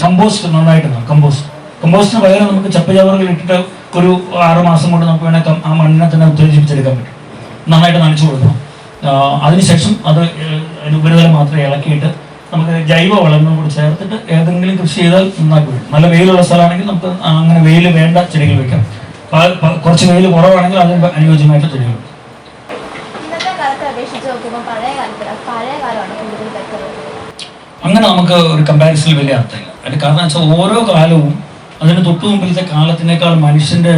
Compost നന്നായിട്ട് കമ്പോസ്റ്റിന് പകരം നമുക്ക് ചപ്പുചവറുകൾ ഇട്ടിട്ട് ഒരു 6 മാസം കൊണ്ട് നമുക്ക് വേണമെങ്കിൽ ആ മണ്ണിനെ തന്നെ ഉത്തേജിപ്പിച്ചെടുക്കാൻ പറ്റും. നന്നായിട്ട് നനച്ചു കൊടുക്കണം. അതിനുശേഷം അത് ഉപരിതലം മാത്രം ഇളക്കിയിട്ട് നമുക്ക് ജൈവ വളങ്ങൾ കൂടി ചേർത്തിട്ട് ഏതെങ്കിലും കൃഷി ചെയ്താൽ നന്നാക്കി വരും. നല്ല വെയിലുള്ള സ്ഥലമാണെങ്കിൽ നമുക്ക് അങ്ങനെ വെയിൽ വേണ്ട ചെടികൾ വെക്കാം. കുറച്ച് വെയിൽ കുറവാണെങ്കിൽ അതിന് അനുയോജ്യമായിട്ട് ചെടികൾ വെക്കാം. അങ്ങനെ നമുക്ക് ഒരു കമ്പാരിസണിൽ വലിയ അർത്ഥമില്ല. അതിന്റെ കാരണം വെച്ചാൽ ഓരോ കാലവും അതിന് തൊട്ടു മുമ്പിലത്തെ കാലത്തിനേക്കാൾ മനുഷ്യന്റെ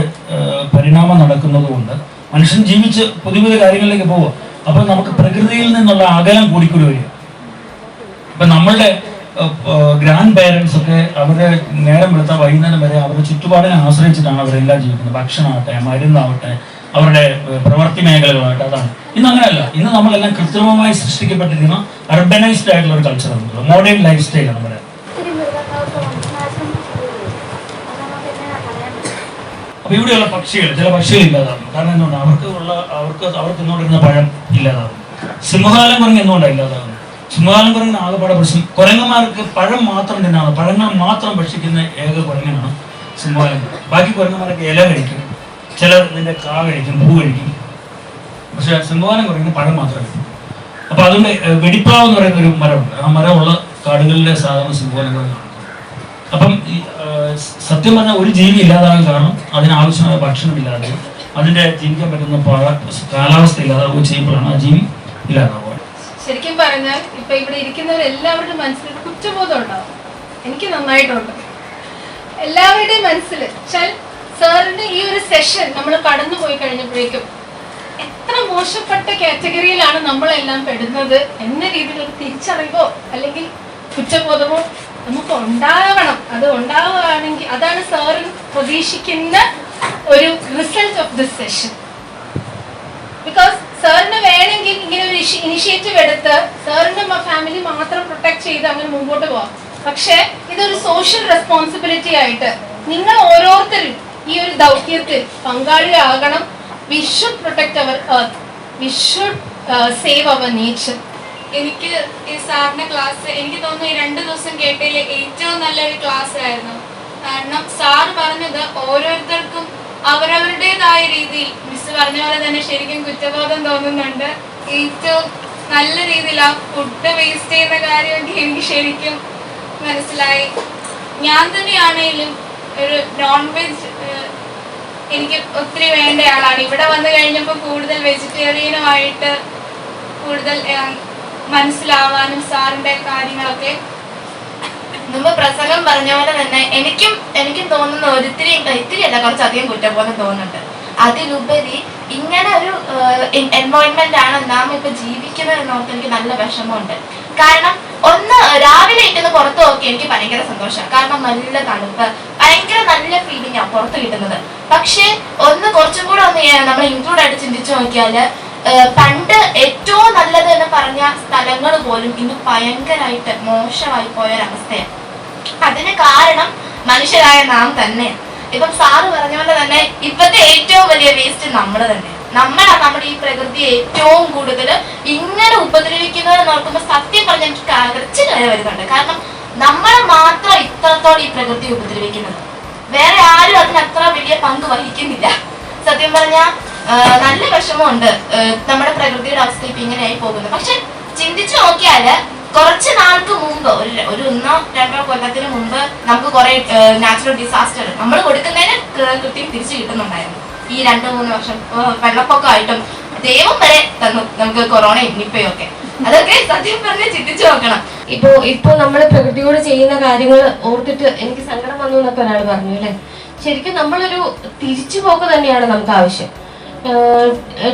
പരിണാമം നടക്കുന്നത് കൊണ്ട് മനുഷ്യൻ ജീവിച്ച് പുതിയ പുതിയ കാര്യങ്ങളിലേക്ക് പോവുക. അപ്പോൾ നമുക്ക് പ്രകൃതിയിൽ നിന്നുള്ള അകലം കൂടിക്കൂടി വരിക. ഇപ്പം നമ്മളുടെ ഗ്രാൻഡ് പേരൻസ് ഒക്കെ അവരുടെ നേരം വെളുത്ത വൈകുന്നേരം വരെ അവരുടെ ചുറ്റുപാടിനെ ആശ്രയിച്ചിട്ടാണ് അവരെല്ലാം ജീവിക്കുന്നത്. ഭക്ഷണമാവട്ടെ, മരുന്നാവട്ടെ, അവരുടെ പ്രവൃത്തി മേഖലകളായിട്ട്. അതാണ് ഇന്ന് അങ്ങനെയല്ല. ഇന്ന് നമ്മളെല്ലാം കൃത്രിമമായി സൃഷ്ടിക്കപ്പെട്ടിരിക്കുന്ന അർബനൈസ്ഡ് ആയിട്ടുള്ള ഒരു കൾച്ചറാണ്, മോഡേൺ ലൈഫ് സ്റ്റൈലാണ് നമ്മുടെ. അപ്പൊ ഇവിടെയുള്ള ചില പക്ഷികൾ ഇല്ലാതാകും. കാരണം എന്തുകൊണ്ട്? അവർക്ക് തിന്നുകൊണ്ടിരുന്ന പഴം ഇല്ലാതാകും. സിംഹകാലം കുരങ്ങ് എന്തുകൊണ്ടാണ് ഇല്ലാതാകുന്നത്? സിംഹകാലം കുരങ്ങിന് ആകെപ്പാടെ പ്രശ്നം കുരങ്ങന്മാർക്ക് പഴം മാത്രം തിന്നാണ്, പഴങ്ങൾ മാത്രം ഭക്ഷിക്കുന്ന ഏക കുരങ്ങനാണ് സിംഹകാലം. ബാക്കി കുരങ്ങന്മാരൊക്കെ ഇല കഴിക്കും, ചിലർ ഇതിന്റെ കാ കഴിക്കും, പൂ കഴിക്കും. പക്ഷെ സിംഹകാലം കുരങ്ങിന് പഴം മാത്രം കഴിക്കും. അപ്പൊ അതുകൊണ്ട് വെടിപ്ലാവ് എന്ന് പറയുന്ന ഒരു മരമുണ്ട്. ആ മരമുള്ള കാടുകളിലെ സാധാരണ സിംഹകാലം കുരങ്ങാണ്. അപ്പം സത്യം പറഞ്ഞാൽ ഒരു ജീവി ഇല്ലാതാകാൻ കാരണം അതിനാവശ്യമായ ഭക്ഷണമില്ലാതെ അതിന്റെ ജീവിക്കാൻ പറ്റുന്ന കാലാവസ്ഥ ഇല്ലാതാവുക ചെയ്യുമ്പോഴാണ് ആ ജീവി ഇല്ലാതാവുക. ശരിക്കും പറഞ്ഞാൽ ഇപ്പൊ ഇവിടെ ഇരിക്കുന്നവരെല്ലാവരുടെയും മനസ്സിൽ കുറ്റബോധം ഉണ്ടാവും. എനിക്ക് നന്നായിട്ടുണ്ട്. എല്ലാവരുടെയും മനസ്സിൽ സാറിന്റെ ഈ ഒരു സെഷൻ നമ്മൾ കടന്നു പോയി കഴിഞ്ഞപ്പോഴേക്കും എത്ര മോശപ്പെട്ട കാറ്റഗറിയിലാണ് നമ്മളെല്ലാം പെടുന്നത് എന്ന രീതിയിൽ ഒരു തിരിച്ചറിവോ അല്ലെങ്കിൽ കുറ്റബോധമോ നമുക്ക് ഉണ്ടാവണം. അത് ഉണ്ടാവുകയാണെങ്കിൽ അതാണ് സാറിന് പ്രതീക്ഷിക്കുന്ന ഒരു result of this session. Because സാറിന് വേണമെങ്കിൽ ഇങ്ങനെ ഒരു ഇനിഷ്യേറ്റീവ് എടുത്ത് സാറിന്റെ ഫാമിലി മാത്രം പ്രൊട്ടക്ട് ചെയ്ത് അങ്ങനെ മുമ്പോട്ട് പോവാം. പക്ഷെ ഇതൊരു സോഷ്യൽ റെസ്പോൺസിബിലിറ്റി ആയിട്ട് നിങ്ങൾ ഓരോരുത്തരും ഈ ഒരു ദൗത്യത്തിൽ പങ്കാളിയാകണം. We should protect our earth, we should save our nature. എനിക്ക് ഈ സാറിന്റെ ക്ലാസ് എനിക്ക് തോന്നുന്നു ഈ 2 ദിവസം കേട്ടതിൽ ഏറ്റവും നല്ലൊരു ക്ലാസ് ആയിരുന്നു. കാരണം സാറ് പറഞ്ഞത് ഓരോരുത്തർക്കും അവരവരുടേതായ രീതിയിൽ, മിസ് പറഞ്ഞ പോലെ തന്നെ ശരിക്കും കുറ്റബോധം തോന്നുന്നുണ്ട്. ഏറ്റവും നല്ല രീതിയിൽ ആ ഫുഡ് വേസ്റ്റ് ചെയ്യുന്ന കാര്യമൊക്കെ എനിക്ക് ശരിക്കും മനസ്സിലായി. ഞാൻ തന്നെയാണെങ്കിലും ഒരു നോൺ വെജ് എനിക്ക് ഒത്തിരി വേണ്ട ആളാണ്. ഇവിടെ വന്നു കഴിഞ്ഞപ്പോൾ കൂടുതൽ വെജിറ്റേറിയനുമായിട്ട് കൂടുതൽ മനസ്സിലാവാനും സാറിന്റെ കാര്യങ്ങളൊക്കെ മുമ്പ് പ്രസംഗം പറഞ്ഞ പോലെ തന്നെ എനിക്കും തോന്നുന്ന ഇത്തിരിയല്ല കുറച്ചധികം കുറ്റബോധം തോന്നുന്നുണ്ട്. അതിലുപരി ഇങ്ങനെ ഒരു എൻവയോൺമെന്റ് ആണ് നാം ഇപ്പൊ ജീവിക്കുന്നത് എന്നോർത്ത് എനിക്ക് നല്ല വിഷമമുണ്ട്. കാരണം ഒന്ന് രാവിലെ ഇട്ടുന്ന പുറത്ത് നോക്കി എനിക്ക് ഭയങ്കര സന്തോഷമാണ്. കാരണം നല്ല തണുപ്പ്, ഭയങ്കര നല്ല ഫീലിംഗ് ആണ് പുറത്ത് കിട്ടുന്നത്. പക്ഷെ ഒന്ന് കുറച്ചും കൂടെ നമ്മൾ ഇൻക്ലൂഡ് ആയിട്ട് ചിന്തിച്ചു നോക്കിയാല് പണ്ട് ഏറ്റവും നല്ലത് എന്ന് പറഞ്ഞ സ്ഥലങ്ങൾ പോലും ഇന്ന് ഭയങ്കരമായിട്ട് മോശമായി പോയൊരവസ്ഥയാണ്. അതിന് കാരണം മനുഷ്യരായ നാം തന്നെ. ഇപ്പം സാറ് പറഞ്ഞ പോലെ തന്നെ ഇപ്പത്തെ ഏറ്റവും വലിയ വേസ്റ്റ് നമ്മൾ തന്നെ. നമ്മളാണ് നമ്മുടെ ഈ പ്രകൃതിയെ ഏറ്റവും കൂടുതൽ ഇങ്ങനെ ഉപദ്രവിക്കുന്നത് നോക്കുമ്പോൾ സത്യം പറഞ്ഞാൽ എനിക്ക് കരച്ചു കയറി വരുന്നുണ്ട്. കാരണം നമ്മളെ മാത്രം ഇത്രത്തോളം ഈ പ്രകൃതി ഉപദ്രവിക്കുന്നത്, വേറെ ആരും അതിനത്ര വലിയ പങ്ക് വഹിക്കുന്നില്ല. സത്യം പറഞ്ഞാൽ നല്ല വിഷമമുണ്ട് നമ്മുടെ പ്രകൃതിയുടെ അവസ്ഥ ഇപ്പൊ ഇങ്ങനെയായി പോകുന്നത്. പക്ഷെ ചിന്തിച്ചു നോക്കിയാല് കുറച്ച് നാൾക്ക് മുമ്പ് ഒരു 1-2 കൊല്ലത്തിന് മുമ്പ് നമുക്ക് കുറെ നാച്ചുറൽ ഡിസാസ്റ്റർ നമ്മൾ കൊടുക്കുന്നതിന് കൃത്യം തിരിച്ചു കിട്ടുന്നുണ്ടായിരുന്നു. ഈ 2-3 വർഷം വെള്ളപ്പൊക്കമായിട്ടും ദൈവം വരെ തന്നു നമുക്ക് കൊറോണയും നിപ്പയും ഒക്കെ. അതൊക്കെ സത്യം പറഞ്ഞ് ചിന്തിച്ചു നോക്കണം. ഇപ്പൊ നമ്മൾ പ്രകൃതിയോട് ചെയ്യുന്ന കാര്യങ്ങൾ ഓർത്തിട്ട് എനിക്ക് സങ്കടം വന്നു എന്നൊക്കെ ഒരാൾ പറഞ്ഞു അല്ലെ. ശരിക്കും നമ്മളൊരു തിരിച്ചു പോക്ക് തന്നെയാണ് നമുക്ക് ആവശ്യം.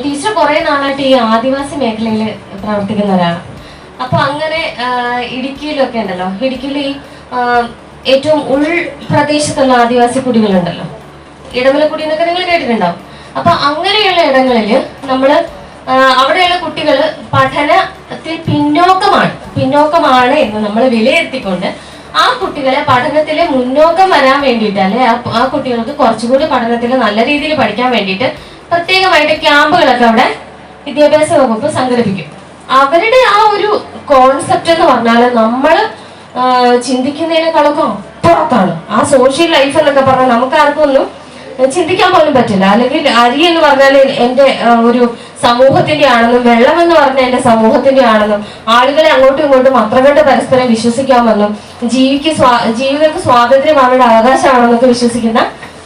ടീച്ചർ കുറെ നാളായിട്ട് ഈ ആദിവാസി മേഖലയിൽ പ്രവർത്തിക്കുന്ന ഒരാളാണ്. അപ്പൊ അങ്ങനെ ഇടുക്കിയിലൊക്കെ ഉണ്ടല്ലോ, ഇടുക്കിയിൽ ഈ ഏറ്റവും ഉൾപ്രദേശത്തുള്ള ആദിവാസി കുടികളുണ്ടല്ലോ, ഇടമലക്കുടി എന്നൊക്കെ നിങ്ങൾ കേട്ടിട്ടുണ്ടാവും. അപ്പൊ അങ്ങനെയുള്ള ഇടങ്ങളില് നമ്മള് അവിടെയുള്ള കുട്ടികൾ പഠനത്തിൽ പിന്നോക്കമാണ് എന്ന് നമ്മൾ വിലയിരുത്തിക്കൊണ്ട് ആ കുട്ടികളെ പഠനത്തില് മുന്നോക്കം വരാൻ വേണ്ടിയിട്ട്, അല്ലെ ആ കുട്ടികൾക്ക് കുറച്ചുകൂടി പഠനത്തിൽ നല്ല രീതിയിൽ പഠിക്കാൻ വേണ്ടിയിട്ട് പ്രത്യേകമായിട്ട് ക്യാമ്പുകളൊക്കെ അവിടെ വിദ്യാഭ്യാസ വകുപ്പ് സംഘടിപ്പിക്കും. അവരുടെ ആ ഒരു കോൺസെപ്റ്റ് എന്ന് പറഞ്ഞാൽ നമ്മൾ ചിന്തിക്കുന്നതിനേക്കാളൊക്കെ അപ്പുറത്താണ്. ആ സോഷ്യൽ ലൈഫ് എന്നൊക്കെ പറഞ്ഞാൽ നമുക്കാർക്കും ഒന്നും ചിന്തിക്കാൻ പോലും പറ്റില്ല. അല്ലെങ്കിൽ അരി എന്ന് പറഞ്ഞാൽ എൻ്റെ ഒരു സമൂഹത്തിന്റെ ആണെന്നും വെള്ളം എന്ന് പറഞ്ഞാൽ എൻ്റെ സമൂഹത്തിന്റെ ആണെന്നും ആളുകളെ അങ്ങോട്ടും ഇങ്ങോട്ടും അത്ര കണ്ട് പരസ്പരം വിശ്വസിക്കാമെന്നും ജീവിതങ്ങൾക്ക് സ്വാതന്ത്ര്യം അവരുടെ അവകാശമാണെന്നൊക്കെ വിശ്വസിക്കുന്ന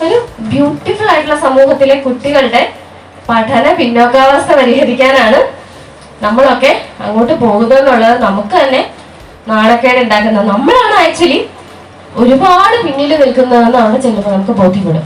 ഒരു ബ്യൂട്ടിഫുൾ ആയിട്ടുള്ള സമൂഹത്തിലെ കുട്ടികളുടെ പഠന പിന്നോക്കാവസ്ഥ പരിഹരിക്കാനാണ് നമ്മളൊക്കെ അങ്ങോട്ട് പോകുന്നതെന്നുള്ളത് നമുക്ക് തന്നെ നാണക്കേട് ഉണ്ടാക്കുന്നത്. നമ്മളാണ് ആക്ച്വലി ഒരുപാട് പിന്നിൽ നിൽക്കുന്നതെന്നാണ് ചിലപ്പോൾ നമുക്ക് ബോധ്യപ്പെടും.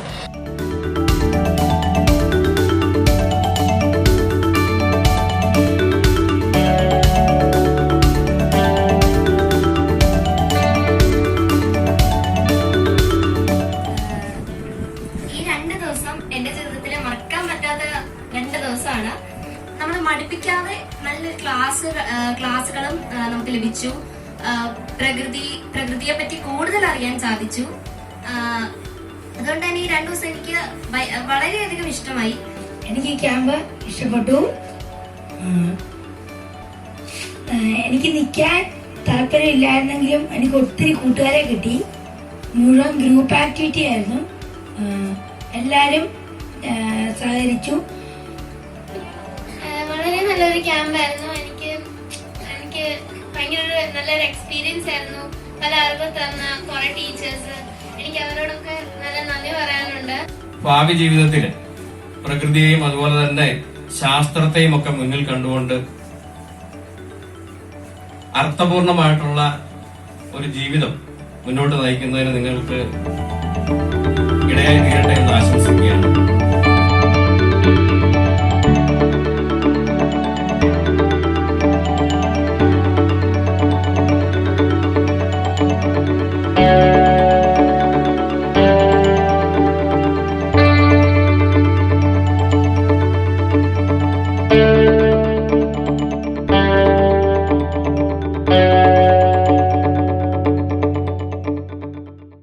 എന്റെ ജീവിതത്തിലെ മറക്കാൻ പറ്റാത്ത 2 ദിവസമാണ്. നമ്മൾ മടുപ്പിക്കാതെ നല്ലൊരു ക്ലാസ്സുകളും നമുക്ക് ലഭിച്ചു. പ്രകൃതിയെ പറ്റി കൂടുതൽ അറിയാൻ സാധിച്ചു. അതുകൊണ്ട് തന്നെ ഈ 2 ദിവസം എനിക്ക് വളരെയധികം ഇഷ്ടമായി. എനിക്ക് ഈ ക്യാമ്പ് ഇഷ്ടപ്പെട്ടു. എനിക്ക് നിൽക്കാൻ താല്പര്യമില്ലായിരുന്നെങ്കിലും എനിക്ക് ഒത്തിരി കൂട്ടുകാരെ കിട്ടി. മുഴുവൻ ഗ്രൂപ്പ് ആക്ടിവിറ്റി ആയിരുന്നു. എല്ലാവരും സഹകരിച്ചു. വളരെ നല്ലൊരു ക്യാമ്പായിരുന്നു. എനിക്ക് ഭയങ്കര നല്ലൊരു എക്സ്പീരിയൻസ് ആയിരുന്നു. പല അറിവ് തന്ന കുറെ ടീച്ചേഴ്സ്, എനിക്ക് അവരോടൊക്കെ നല്ല നന്ദി പറയാനുണ്ട്. ഭാവി ജീവിതത്തിൽ പ്രകൃതിയെയും അതുപോലെ തന്നെ ശാസ്ത്രത്തെയും ഒക്കെ മുന്നിൽ കണ്ടുകൊണ്ട് അർത്ഥപൂർണമായിട്ടുള്ള ഒരു ജീവിതം മുന്നോട്ട് നയിക്കുന്നതിന് നിങ്ങൾക്ക് ഇടയായി തീരട്ടെ.